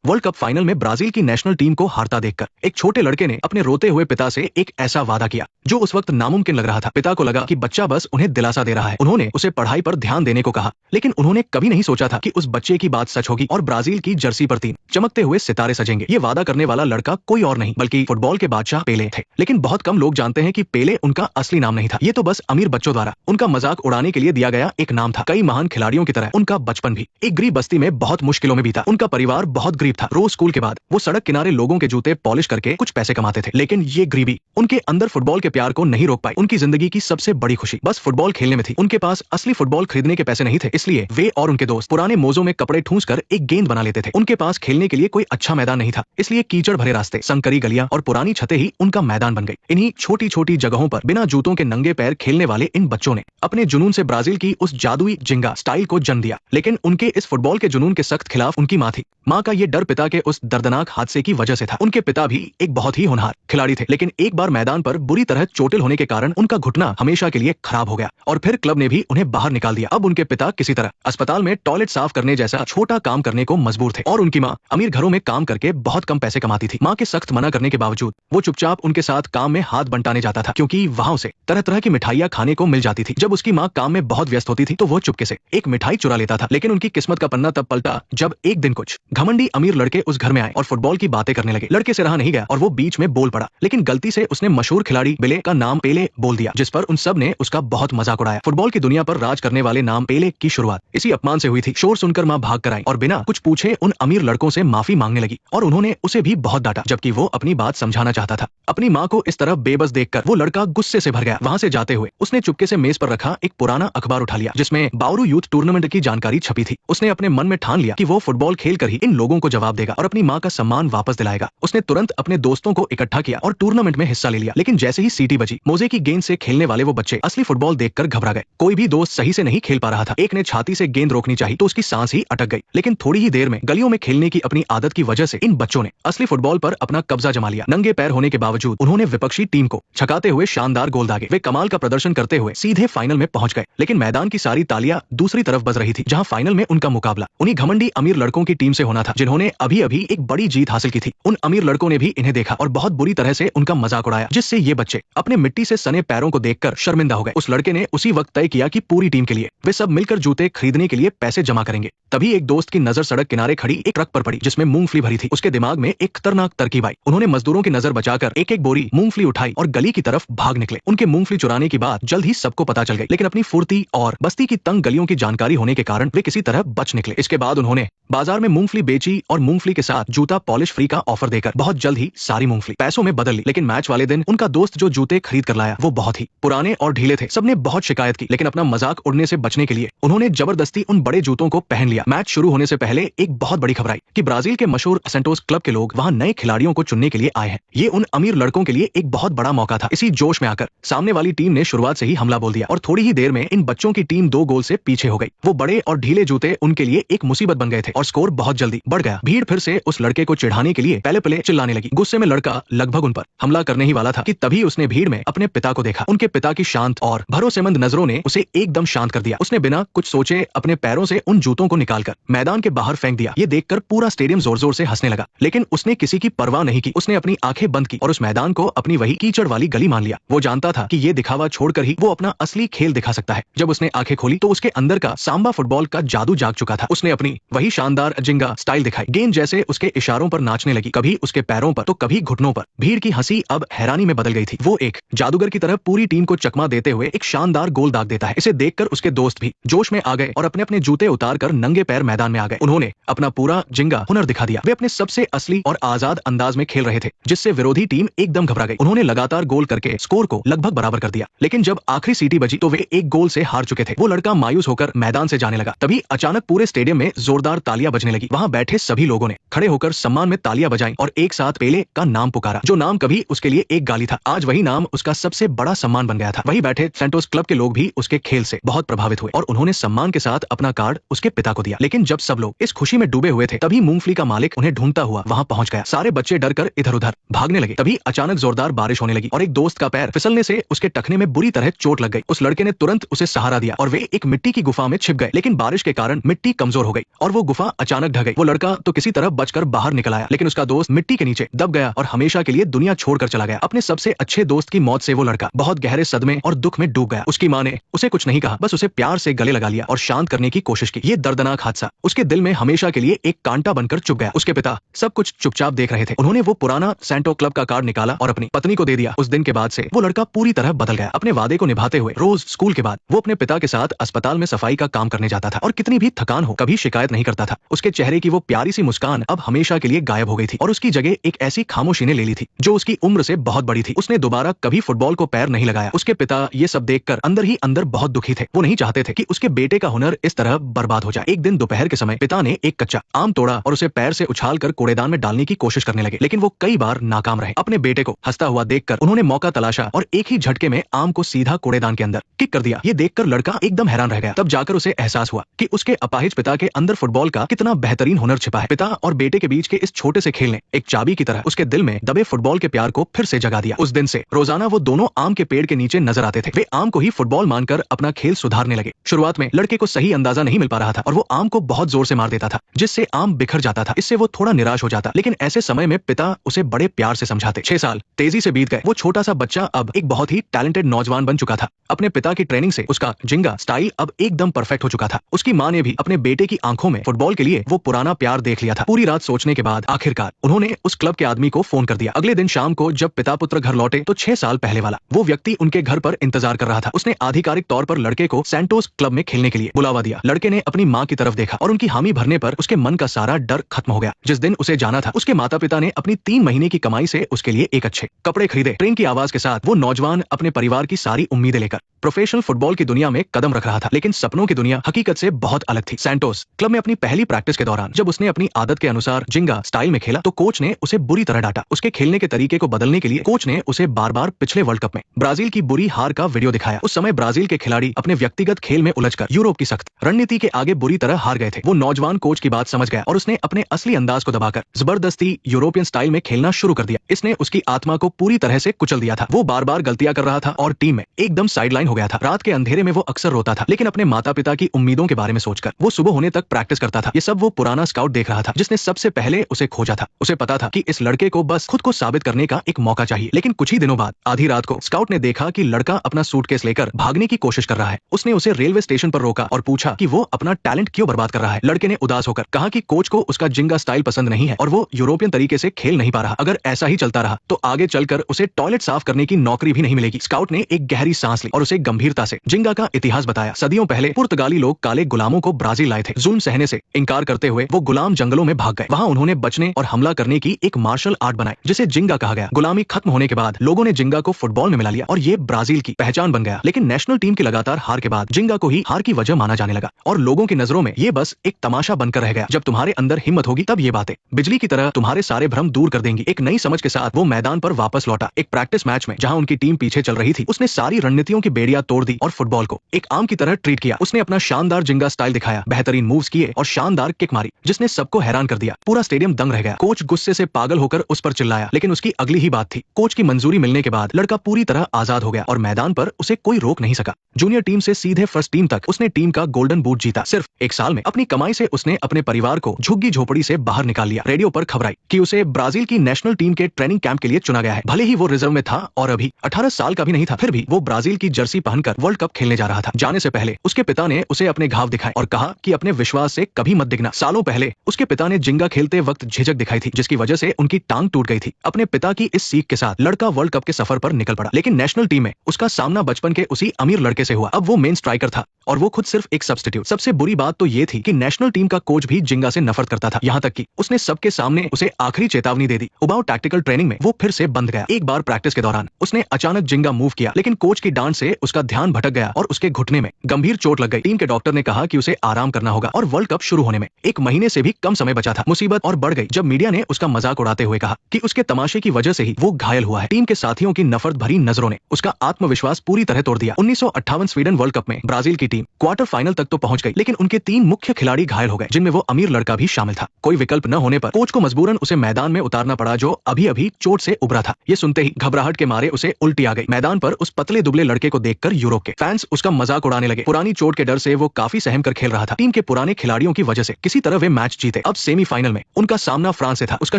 World cup final में Brazil की national team को हारता देखकर एक छोटे लड़के ने अपने रोते हुए पिता से एक ऐसा वादा किया जो उस वक्त नामुमकिन लग रहा था। पिता को लगा कि बच्चा बस उन्हें दिलासा दे रहा है। उन्होंने उसे पढ़ाई पर ध्यान देने को कहा, लेकिन उन्होंने कभी नहीं सोचा था कि उस बच्चे की बात सच होगी और ब्राजील की जर्सी पर 3 चमकते हुए सितारे सजेंगे। ये वादा करने वाला लड़का कोई और नहीं बल्कि फुटबॉल के बादशाह पेले थे। लेकिन बहुत कम लोग जानते हैं कि पेले उनका असली नाम नहीं था। ये तो बस अमीर बच्चों द्वारा उनका मजाक उड़ाने के लिए दिया गया एक नाम था। कई महान खिलाड़ियों की तरह उनका बचपन भी एक गरीब बस्ती में बहुत मुश्किलों में बीता। उनका परिवार बहुत गरीब था। रोज स्कूल के बाद वो सड़क किनारे लोगों के जूते पॉलिश करके कुछ पैसे कमाते थे। लेकिन ये गरीबी उनके अंदर फुटबॉल के प्यार को नहीं रोक पाई। उनकी जिंदगी की सबसे बड़ी खुशी बस फुटबॉल खेलने में थी। उनके पास असली फुटबॉल खरीदने के पैसे नहीं थे, इसलिए वे और उनके दोस्त पुराने मोजों में कपड़े ठूंस कर एक गेंद बना लेते थे। उनके पास खेलने के लिए कोई अच्छा मैदान नहीं था, इसलिए कीचड़ भरे रास्ते, संकरी गलियां और पुरानी छतें ही उनका मैदान बन गई। इन्हीं छोटी छोटी जगहों पर बिना जूतों के नंगे पैर खेलने वाले इन बच्चों ने अपने जुनून से ब्राजील की उस जादुई जिंगा स्टाइल को जन्म दिया। लेकिन उनके इस फुटबॉल के जुनून के सख्त खिलाफ उनकी मां थी। मां का ये डर पिता के उस दर्दनाक हादसे की वजह से था। उनके पिता भी एक बहुत ही होनहार खिलाड़ी थे, लेकिन एक बार मैदान पर बुरी तरह चोटिल होने के कारण उनका घुटना हमेशा के लिए खराब हो गया और फिर क्लब ने भी उन्हें बाहर निकाल दिया। अब उनके पिता किसी तरह अस्पताल में टॉयलेट साफ करने जैसा छोटा काम करने को मजबूर थे और उनकी मां अमीर घरों में काम करके बहुत कम पैसे कमाती थी। मां के सख्त मना करने के बावजूद वो चुपचाप उनके साथ काम में हाथ बंटाने जाता था, क्योंकि वहां उसे तरह तरह की मिठाइयां खाने को मिल जाती थी। जब उसकी मां काम में बहुत व्यस्त होती थी तो वो चुपके से एक मिठाई चुरा लेता था। लेकिन उनकी किस्मत का पन्ना तब पलटा जब एक दिन कुछ घमंडी अमीर लड़के उस घर में आए और फुटबॉल की बातें करने लगे। लड़के से रहा नहीं गया और वो बीच में बोल पड़ा, लेकिन गलती से उसने मशहूर खिलाड़ी पेले का नाम पेले बोल दिया, जिस पर उन सब ने उसका बहुत मजाक उड़ाया। फुटबॉल की दुनिया पर राज करने वाले नाम पेले की शुरुआत इसी अपमान से हुई थी। शोर सुनकर मां भाग कर आई और बिना कुछ पूछे उन अमीर लड़कों से माफी मांगने लगी और उन्होंने उसे भी बहुत डांटा, जबकि वो अपनी बात समझाना चाहता था। अपनी मां को इस तरह बेबस देखकर वो लड़का गुस्से से भर गया। वहां से जाते हुए उसने चुपके से मेज पर रखा एक पुराना अखबार उठा लिया जिसमें बाउरू यूथ टूर्नामेंट की जानकारी छपी थी। उसने अपने मन में ठान लिया कि वो फुटबॉल खेलकर ही इन लोगों को जवाब देगा और अपनी मां का सम्मान वापस दिलाएगा। उसने तुरंत अपने दोस्तों को इकट्ठा किया और टूर्नामेंट में हिस्सा ले लिया। लेकिन जैसे ही सीटी बजी, मोजे की गेंद से खेलने वाले वो बच्चे असली फुटबॉल देखकर घबरा गए। कोई भी दोस्त सही से नहीं खेल पा रहा था। एक ने छाती से गेंद रोकनी चाहिए तो उसकी सांस ही अटक गई। लेकिन थोड़ी ही देर में गलियों में खेलने की अपनी आदत की वजह से इन बच्चों ने असली फुटबॉल पर अपना कब्जा जमा लिया। नंगे पैर होने के बावजूद उन्होंने विपक्षी टीम को छकाते हुए शानदार गोल दागे। वे कमाल का प्रदर्शन करते हुए सीधे फाइनल में पहुंच गए। लेकिन मैदान की सारी तालियां दूसरी तरफ बज रही थी, जहां फाइनल में उनका मुकाबला उन्हीं घमंडी अमीर लड़कों की टीम से होना था जिन्होंने अभी अभी एक बड़ी जीत हासिल की थी। उन अमीर लड़कों ने भी इन्हें देखा और बहुत बुरी तरह से उनका मजाक उड़ाया, जिससे ये बच्चे अपने मिट्टी से सने पैरों को देखकर शर्मिंदा हो गए। उस लड़के ने उसी वक्त तय किया कि पूरी टीम के लिए वे सब मिलकर जूते खरीदने के लिए पैसे जमा करेंगे। तभी एक दोस्त की नजर सड़क किनारे खड़ी एक ट्रक पर पड़ी जिसमें मूंगफली भरी थी। उसके दिमाग में एक खतरनाक तरकीब आई। उन्होंने मजदूरों की नजर बचाकर एक एक बोरी मूंगफली उठाई और गली की तरफ भाग निकले। उनके मूंगफली चुराने की बात जल्द ही सबको पता चल गई, लेकिन अपनी फुर्ती और बस्ती की तंग गलियों की जानकारी होने के कारण वे किसी तरह बच निकले। इसके बाद उन्होंने बाजार में मूंगफली बेची और मूंगफली के साथ जूता पॉलिश फ्री का ऑफर देकर बहुत जल्द ही सारी मूंगफली पैसों में बदल ली। लेकिन मैच वाले दिन उनका दोस्त जो जूते खरीद कर लाया वो बहुत ही पुराने और ढीले थे। सबने बहुत शिकायत की, लेकिन अपना मजाक उड़ने से बचने के लिए उन्होंने जबरदस्ती उन बड़े जूतों को पहन लिया। मैच शुरू होने से पहले एक बहुत बड़ी खबर आई कि ब्राजील के मशहूर सेंटोस क्लब के लोग वहां नए खिलाड़ियों को चुनने के लिए आए हैं। ये उन अमीर लड़कों के लिए एक बहुत बड़ा मौका था। इसी जोश में आकर सामने वाली टीम ने शुरुआत से ही हमला बोल दिया और थोड़ी ही देर में इन बच्चों की टीम 2 गोल से पीछे हो गई। वो बड़े और ढीले जूते उनके लिए एक मुसीबत बन गए थे और स्कोर बहुत जल्दी बढ़ गया। भीड़ फिर से उस लड़के को चिढ़ाने के लिए पहले पहले चिल्लाने लगी। गुस्से में लड़का लगभग उन पर हमला करने ही वाला था कि तभी उसने भीड़ में अपने पिता को देखा। उनके पिता की शांत और भरोसेमंद नजरों ने उसे एकदम शांत कर दिया। उसने बिना कुछ सोचे अपने पैरों से उन जूतों को निकालकर मैदान के बाहर फेंक दिया। ये देखकर पूरा स्टेडियम जोर जोर से हंसने लगा, लेकिन उसने किसी की परवाह नहीं की। उसने अपनी आंखें बंद की और उस मैदान को अपनी वही कीचड़ वाली गली मान लिया। वो जानता था कि ये दिखावा छोड़कर ही वो अपना असली खेल दिखा सकता है। जब उसने आंखें खोली तो उसके अंदर का सांबा फुटबॉल का जादू जाग चुका था। उसने अपनी वही शानदार जिंगा स्टाइल दिखाई। गेंद जैसे उसके इशारों पर नाचने लगी, कभी उसके पैरों पर तो कभी घुटनों पर। भीड़ की हंसी अब हैरानी में बदल गई थी। वो एक जादूगर की तरह पूरी टीम को चकमा देते हुए एक शानदार गोल दाग देता है। इसे देखकर उसके दोस्त भी जोश में आ गए और अपने अपने जूते उतार कर नंगे पैर मैदान में आ गए। उन्होंने अपना पूरा जिंगा हुनर दिखा दिया। वे अपने सबसे असली और आजाद अंदाज में खेल रहे थे, जिससे विरोधी टीम एकदम घबरा गई। उन्होंने लगातार गोल करके स्कोर को लगभग बराबर कर दिया, लेकिन जब आखिरी सीटी बजी तो वे 1 गोल से हार चुके थे। वो लड़का मायूस होकर मैदान से जाने लगा। तभी अचानक पूरे स्टेडियम में जोरदार तालियां बजने लगी। वहां बैठे सभी लोगों ने खड़े होकर सम्मान में तालियां बजाई और एक साथ पेले का नाम पुकारा। जो नाम कभी उसके लिए एक गाली था, आज वही नाम उसका सबसे बड़ा सम्मान बन गया था। वही बैठे सेंटोस क्लब के लोग भी उसके खेल से बहुत प्रभावित हुए और उन्होंने सम्मान के साथ अपना कार्ड उसके पिता को दिया। लेकिन जब सब लोग इस खुशी में डूबे हुए थे, तभी मूंगफली का मालिक उन्हें ढूंढता हुआ वहां पहुंच गया। सारे बच्चे डरकर इधर उधर भागने लगे। तभी अचानक जोरदार बारिश होने लगी और एक दोस्त का पैर फिसलने से उसके टखने में बुरी तरह चोट लग गई। उस लड़के ने तुरंत उसे सहारा दिया और वे एक मिट्टी की गुफा में छिप गए। लेकिन बारिश के कारण मिट्टी कमजोर हो गई और वो गुफा अचानक ढह गई। वो लड़का तो किसी तरह बचकर बाहर निकल आया, लेकिन उसका दोस्त मिट्टी के नीचे दब गया और हमेशा के लिए दुनिया छोड़कर चला गया। अपने सबसे अच्छे दोस्त की मौत से वो लड़का बहुत गहरे सदमे और दुख में डूब गया। उसकी माँ ने उसे कुछ नहीं कहा, बस उसे प्यार से गले लगा लिया और शांत करने की कोशिश की। ये दर्दनाक हादसा उसके दिल में हमेशा के लिए एक कांटा बनकर चुभ गया। उसके पिता सब कुछ चुपचाप देख रहे थे। उन्होंने वो पुराना सेंटो क्लब का कार्ड निकाला और अपनी पत्नी को दे दिया। उस दिन के बाद से वो लड़का पूरी तरह बदल गया। अपने वादे को निभाते हुए रोज स्कूल के बाद वो अपने पिता के साथ अस्पताल में सफाई का काम करने जाता था और कितनी भी थकान हो कभी शिकायत नहीं करता था। उसके चेहरे की वो प्यारी सी मुस्कान अब हमेशा के लिए गायब हो गई थी और उसकी जगह एक ऐसी खामोशी ने ले ली थी जो उसकी उम्र से बहुत बड़ी थी। उसने दोबारा कभी फुटबॉल को पैर नहीं लगाया। उसके पिता ये सब देखकर अंदर ही अंदर बहुत दुखी थे। वो नहीं चाहते थे कि उसके बेटे का हुनर इस तरह बर्बाद हो जाए। एक दिन दोपहर के समय पिता ने एक कच्चा आम तोड़ा और उसे पैर से उछालकर कूड़ेदान में डालने की कोशिश करने लगे, लेकिन वो कई बार नाकाम रहे। अपने बेटे को हंसता हुआ देखकर उन्होंने मौका तलाशा और एक ही झटके में आम को सीधा कूड़ेदान के अंदर किक कर दिया। ये देखकर लड़का एकदम हैरान रह गया। तब जाकर उसे एहसास हुआ कि उसके अपाहिज पिता के अंदर फुटबॉल का कितना बेहतरीन हुनर छिपा है। पिता और बेटे के बीच के इस छोटे से खेल ने एक चाबी की तरह उसके दिल में दबे फुटबॉल के प्यार को फिर से जगा दिया। उस दिन से रोजाना वो दोनों आम के पेड़ के नीचे नजर आते थे। वे आम को ही फुटबॉल मानकर अपना खेल सुधारने लगे। शुरुआत में लड़के को सही अंदाजा नहीं मिल पा रहा था और वो आम को बहुत जोर से मार देता था, जिससे आम बिखर जाता था। इससे वो थोड़ा निराश हो जाता, लेकिन ऐसे समय में पिता उसे बड़े प्यार से समझाते। 6 साल तेजी से बीत गए। वो छोटा सा बच्चा अब एक बहुत ही टैलेंटेड नौजवान बन चुका था। अपने पिता की ट्रेनिंग से उसका जिंगा स्टाइल अब एकदम परफेक्ट हो चुका था। उसकी माँ ने भी अपने बेटे की आंखों में फुटबॉल के लिए वो पुराना प्यार देख लिया था। पूरी रात सोचने के बाद आखिरकार उन्होंने उस क्लब के आदमी को फोन कर दिया। अगले दिन शाम को जब पिता पुत्र घर लौटे तो 6 साल पहले वाला वो व्यक्ति उनके घर पर इंतजार कर रहा था। उसने आधिकारिक तौर पर लड़के को सैंटोस क्लब में खेलने के लिए बुलावा दिया। लड़के ने अपनी माँ की तरफ देखा और उनकी हामी भरने पर उसके मन का सारा डर खत्म हो गया। जिस दिन उसे जाना था उसके माता पिता ने अपनी 3 महीने की कमाई से उसके लिए एक अच्छे कपड़े खरीदे। ट्रेन की आवाज के साथ वो नौजवान अपने परिवार की सारी उम्मीदें लेकर प्रोफेशनल फुटबॉल की दुनिया में कदम रख रहा था, लेकिन सपनों की दुनिया हकीकत से बहुत अलग थी। सैंटोस क्लब में अपनी पहली प्रैक्टिस के दौरान जब उसने अपनी आदत के अनुसार जिंगा स्टाइल में खेला तो कोच ने उसे बुरी तरह डांटा। उसके खेलने के तरीके को बदलने के लिए कोच ने उसे बार-बार पिछले वर्ल्ड कप में ब्राजील की बुरी हार का वीडियो दिखाया। उस समय ब्राजील के खिलाड़ी अपने व्यक्तिगत खेल में उलझकर यूरोप की सख्त रणनीति के आगे बुरी तरह हार गए थे। वो नौजवान कोच की बात समझ गया और उसने अपने असली अंदाज को दबाकर जबरदस्ती यूरोपियन स्टाइल में खेलना शुरू कर दिया। इसने उसकी आत्मा को पूरी तरह से कुचल दिया था। वो बार-बार गलतियां कर रहा था और टीम में एकदम साइडलाइन हो गया था। रात के अंधेरे में वो अक्सर रोता था, लेकिन अपने माता पिता की उम्मीदों के बारे में सोचकर वो सुबह होने तक प्रैक्टिस करता था। ये सब वो पुराना स्काउट देख रहा था जिसने सबसे पहले उसे खोजा था। उसे पता था कि इस लड़के को बस खुद को साबित करने का एक मौका चाहिए। लेकिन कुछ ही दिनों बाद आधी रात को स्काउट ने देखा कि लड़का अपना सूटकेस लेकर भागने की कोशिश कर रहा है। उसने उसे रेलवे स्टेशन पर रोका और पूछा कि वो अपना टैलेंट क्यों बर्बाद कर रहा है। लड़के ने उदास होकर कहा कि कोच को उसका जिंगा स्टाइल पसंद नहीं है और वो यूरोपियन तरीके से खेल नहीं पा रहा। अगर ऐसा ही चलता रहा तो आगे चलकर उसे टॉयलेट साफ करने की नौकरी भी नहीं मिलेगी। स्काउट ने एक गहरी सांस ली और उसे गंभीरता से जिंगा का इतिहास बताया। सदियों पहले पुर्तगाली लोग काले गुलामों को ब्राजील लाए थे। जुल्म सहने से इनकार करते हुए वो गुलाम जंगलों में भाग गए। वहां उन्होंने बचने और हमला करने की एक मार्शल आर्ट बनाई जिसे जिंगा कहा गया। गुलामी खत्म होने के बाद लोगों ने जिंगा को फुटबॉल में मिला लिया और ये ब्राजील की पहचान बन गया। लेकिन नेशनल टीम की लगातार हार के बाद जिंगा को ही हार की वजह माना जाने लगा और लोगों की नजरों में ये बस एक तमाशा बनकर रह गया। जब तुम्हारे अंदर हिम्मत होगी तब ये बातें बिजली की तरह तुम्हारे सारे भ्रम दूर कर देंगी। एक नई समझ के साथ वो मैदान पर वापस लौटा। एक प्रैक्टिस मैच में जहां उनकी टीम पीछे चल रही थी उसने सारी रणनीतियों की बेड़ियां तोड़ दी और फुटबॉल को एक आम की तरह ट्रीट किया। उसने अपना शानदार जिंगा स्टाइल दिखाया, बेहतरीन मूव्स किए और शानदार किक मारी जिसने सबको हैरान कर दिया। पूरा स्टेडियम दंग रह गया। कोच गुस्से से पागल होकर उस पर चिल्लाया, लेकिन उसकी अगली ही बात थी। कोच की मंजूरी मिलने के बाद लड़का पूरी तरह आजाद हो गया और मैदान पर उसे कोई रोक नहीं सका। जूनियर टीम से सीधे फर्स्ट टीम तक उसने टीम का गोल्डन बूट जीता। सिर्फ 1 साल में अपनी कमाई से उसने अपने परिवार को झुग्गी झोपड़ी से बाहर निकाल लिया। रेडियो पर खबर आई कि उसे ब्राजील की नेशनल टीम के ट्रेनिंग कैंप के लिए चुना गया है। भले ही वो रिजर्व में था और अभी 18 साल का भी नहीं था, फिर भी वो ब्राजील की जर्सी पहनकर वर्ल्ड कप खेलने जा रहा था। जाने से पहले उसके पिता ने उसे अपने घाव दिखाए और कहा कि अपने विश्वास से कभी मत डिगना। सालों पहले उसके पिता ने जिंगा खेलते वक्त झिझक दिखाई थी जिसकी वजह से उनकी टांग टूट गई थी। अपने पिता की इस सीख के साथ लड़का वर्ल्ड कप के सफर पर निकल पड़ा, लेकिन नेशनल टीम में उसका सामना बचपन के उसी अमीर लड़के से हुआ। अब वो मेन स्ट्राइकर था और वो खुद सिर्फ एक सब्स्टिट्यूट। सबसे बुरी बात तो ये थी कि नेशनल टीम का कोच भी जिंगा से नफरत करता था, यहाँ तक कि उसने सबके सामने उसे आखिरी चेतावनी दे दी। उबाऊ टैक्टिकल ट्रेनिंग में वो फिर से बंध गया। एक बार प्रैक्टिस के दौरान उसने अचानक जिंगा मूव किया, लेकिन कोच की डांट से उसका ध्यान भटक गया और उसके घुटने में गंभीर चोट लग गई। टीम के डॉक्टर ने कहा कि उसे आराम करना होगा और वर्ल्ड कप शुरू होने में 1 महीने से भी कम समय बचा था। मुसीबत और बढ़ गई जब मीडिया ने उसका मजाक उड़ाते हुए कहा कि उसके तमाशे की वजह से ही वो घायल हुआ है। टीम के साथियों की नफरत भरी नजरों ने उसका आत्मविश्वास पूरी तरह तोड़ दिया। 1958 स्वीडन वर्ल्ड कप में ब्राजील की टीम क्वार्टर फाइनल तक तो पहुंच गई, लेकिन उनके 3 मुख्य खिलाड़ी घायल हो गए, जिनमें वो अमीर लड़का भी शामिल था। कोई विकल्प न होने पर कोच को मजबूरन उसे मैदान में उतारना पड़ा, जो अभी चोट से उभरा था। ये सुनते ही घबराहट के मारे उसे उल्टी आ गई। मैदान पर उस पतले दुबले लड़के को देखकर यूरोप के फैंस उसका मजाक उड़ाने लगे। पुरानी चोट के डर से वो काफी सहम कर खेल रहा था। टीम के पुराने खिलाड़ियों की वजह से किसी तरह वे मैच जीते। अब सेमीफाइनल में उनका सामना फ्रांस से था। उसका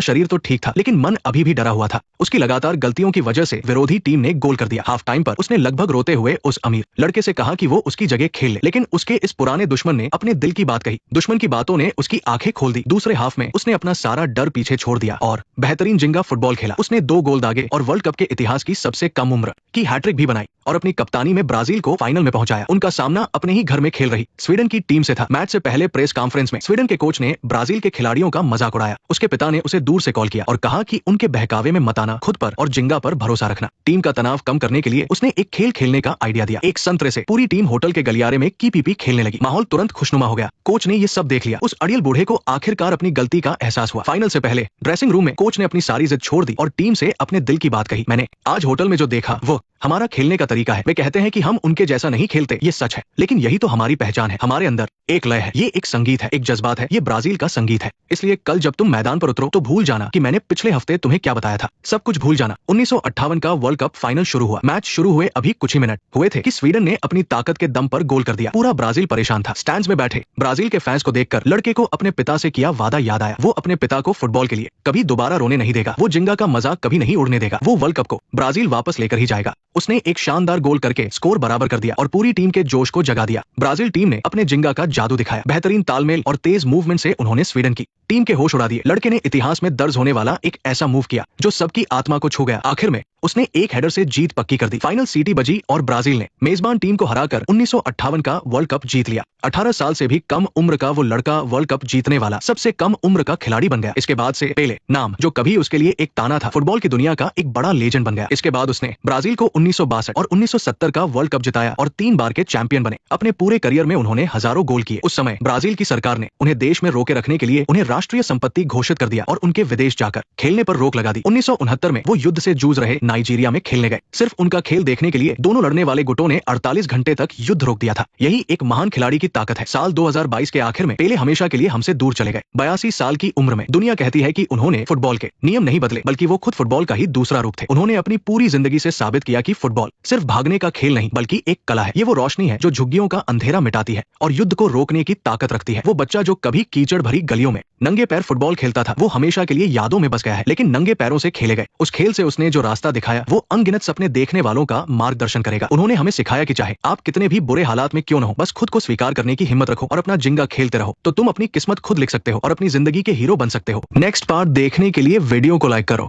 शरीर तो ठीक था, लेकिन मन अभी भी डरा हुआ था। उसकी लगातार गलतियों की वजह से विरोधी टीम ने गोल कर दिया। हाफ टाइम पर उसने लगभग रोते हुए उस अमीर लड़के से कहा कि वो उसकी जगह खेल ले, लेकिन उसके इस पुराने दुश्मन ने अपने दिल की बात कही। दुश्मन की बातों ने उसकी आंखें खोल दी। दूसरे हाफ में उसने अपना सारा डर पीछे छोड़ दिया और बेहतरीन जिंगा फुटबॉल खेला। उसने 2 गोल दागे और वर्ल्ड कप के इतिहास की सबसे कम उम्र की हैट्रिक भी बनाई और अपनी कप्तानी में ब्राजील को फाइनल में पहुंचाया। उनका सामना अपने ही घर में खेल रही स्वीडन की टीम से था। मैच से पहले प्रेस कॉन्फ्रेंस में स्वीडन के कोच ने ब्राजील के खिलाड़ियों का मजाक उड़ाया। उसके पिता ने उसे दूर से कॉल किया और कहा कि उनके बहकावे में मत आना, खुद पर और जिंगा पर भरोसा रखना। टीम का तनाव कम करने के लिए उसने एक खेल खेलने का आइडिया दिया। एक संतरे से पूरी टीम होटल के गलियारे में की खेलने लगी। माहौल तुरंत खुशनुमा हो गया। कोच ने ये सब देख लिया। उस अड़ियल बूढ़े को आखिरकार अपनी गलती का एहसास हुआ। फाइनल से पहले ड्रेसिंग रूम में कोच ने अपनी सारी जिद छोड़ दी और टीम से अपने दिल की बात कही। मैंने आज होटल में जो देखा वो हमारा खेलने का तरीका है। वे कहते हैं कि हम उनके जैसा नहीं खेलते, ये सच है, लेकिन यही तो हमारी पहचान है। हमारे अंदर एक लय है, ये एक संगीत है, एक जज्बात है, ये ब्राजील का संगीत है। इसलिए कल जब तुम मैदान पर उतरो तो भूल जाना कि मैंने पिछले हफ्ते तुम्हें क्या बताया था। सब कुछ भूल जाना। 1958 का वर्ल्ड कप फाइनल शुरू हुआ। मैच शुरू हुए अभी कुछ ही मिनट हुए थे कि स्वीडन ने अपनी ताकत के दम पर गोल कर दिया। पूरा ब्राजील परेशान था। स्टैंड्स में बैठे ब्राजील के फैंस को देखकर लड़के को अपने पिता से किया वादा याद आया। वो अपने पिता को फुटबॉल के लिए कभी दोबारा रोने नहीं देगा। वो जिंगा का मजाक कभी नहीं उड़ने देगा। वो वर्ल्ड कप को ब्राजील वापस लेकर ही जाएगा। उसने एक शानदार गोल करके स्कोर बराबर कर दिया और पूरी टीम के जोश को जगा दिया। ब्राजील टीम ने अपने जिंगा का जादू दिखाया। बेहतरीन तालमेल और तेज मूवमेंट से उन्होंने स्वीडन की टीम के होश उड़ा दिए। लड़के ने इतिहास में दर्ज होने वाला एक ऐसा मूव किया जो सबकी आत्मा को छू गया। आखिर में उसने एक हेडर से जीत पक्की कर दी। फाइनल सीटी बजी और ब्राजील ने मेजबान टीम को हराकर 1958 का वर्ल्ड कप जीत लिया। 18 साल से भी कम उम्र का वो लड़का वर्ल्ड कप जीतने वाला सबसे कम उम्र का खिलाड़ी बन गया। इसके बाद से पेले नाम, जो कभी उसके लिए एक ताना था, फुटबॉल की दुनिया का एक बड़ा लेजेंड बन गया। इसके बाद उसने ब्राजील को 1962 और 1970 का वर्ल्ड कप जिताया और 3 बार के चैंपियन बने। अपने पूरे करियर में उन्होंने हजारों गोल किए। उस समय ब्राजील की सरकार ने उन्हें देश में रोके रखने के लिए उन्हें राष्ट्रीय संपत्ति घोषित कर दिया और उनके विदेश जाकर खेलने पर रोक लगा दी। 1969 में वो युद्ध से जूझ रहे नाइजीरिया में खेलने गए। सिर्फ उनका खेल देखने के लिए दोनों लड़ने वाले गुटों ने 48 घंटे तक युद्ध रोक दिया था। यही एक महान खिलाड़ी की ताकत है। साल 2022 के आखिर में पेले हमेशा के लिए हमसे दूर चले गए। 82 साल की उम्र में दुनिया कहती है कि उन्होंने फुटबॉल के नियम नहीं बदले, बल्कि वो खुद फुटबॉल का ही दूसरा रूप थे। उन्होंने अपनी पूरी जिंदगी से साबित किया कि फुटबॉल सिर्फ भागने का खेल नहीं, बल्कि एक कला है। ये वो रोशनी है जो झुग्गियों का अंधेरा मिटाती है और युद्ध को रोकने की ताकत रखती है। वो बच्चा जो कभी कीचड़ भरी गलियों में नंगे पैर फुटबॉल खेलता था, वो हमेशा के लिए यादों में बस गया है, लेकिन नंगे पैरों से खेले गए उस खेल से उसने जो रास्ता दिखाया वो अनगिनत सपने देखने वालों का मार्गदर्शन करेगा। उन्होंने हमें सिखाया कि चाहे आप कितने भी बुरे हालात में क्यों न हो, बस खुद को स्वीकार करने की हिम्मत रखो और अपना जिंगा खेलते रहो, तो तुम अपनी किस्मत खुद लिख सकते हो और अपनी जिंदगी के हीरो बन सकते हो। नेक्स्ट पार्ट देखने के लिए वीडियो को लाइक करो।